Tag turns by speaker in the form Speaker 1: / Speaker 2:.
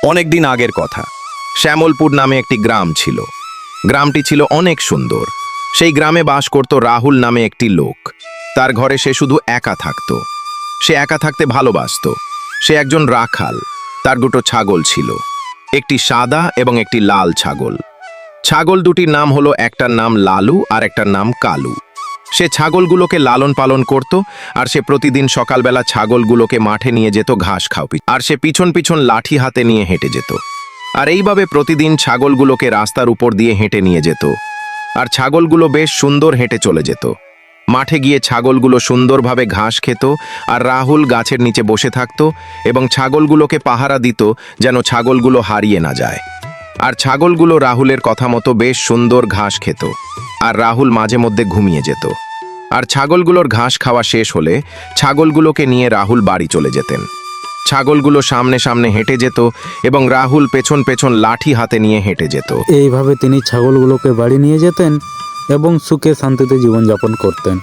Speaker 1: অনেকদিন আগের কথা। শ্যামলপুর নামে একটি গ্রাম ছিল। গ্রামটি ছিল অনেক সুন্দর। সেই গ্রামে বাস করত রাহুল নামে একটি লোক। তার ঘরে সে শুধু একা থাকত। সে একা থাকতে ভালোবাসতো। সে একজন রাখাল। তার দুটো ছাগল ছিল, একটি সাদা এবং একটি লাল ছাগল। ছাগল দুটির নাম হলো, একটার নাম লালু আর একটার নাম কালু। সে ছাগলগুলোকে লালন পালন করত, আর সে প্রতিদিন সকালবেলা ছাগলগুলোকে মাঠে নিয়ে যেত ঘাস খাওয়াতে, আর সে পিছন পিছন লাঠি হাতে নিয়ে হেঁটে যেত। আর এইভাবে প্রতিদিন ছাগলগুলোকে রাস্তার উপর দিয়ে হেঁটে নিয়ে যেত। আর ছাগলগুলো বেশ সুন্দর হেঁটে চলে যেত। মাঠে গিয়ে ছাগলগুলো সুন্দরভাবে ঘাস খেত, আর রাহুল গাছের নিচে বসে থাকত এবং ছাগলগুলোকে পাহারা দিত যেন ছাগলগুলো হারিয়ে না যায়। আর ছাগলগুলো রাহুলের কথা মতো বেশ সুন্দর ঘাস খেত, আর রাহুল মাঝে মধ্যে ঘুমিয়ে যেত। আর ছাগলগুলোর ঘাস খাওয়া শেষ হলে ছাগলগুলোকে নিয়ে রাহুল বাড়ি চলে যেতেন। ছাগলগুলো সামনে সামনে হেঁটে যেত এবং রাহুল পেছন পেছন লাঠি হাতে নিয়ে হেঁটে যেত।
Speaker 2: এইভাবে তিনি ছাগলগুলোকে বাড়ি নিয়ে যেতেন এবং সুখে শান্তিতে জীবনযাপন করতেন।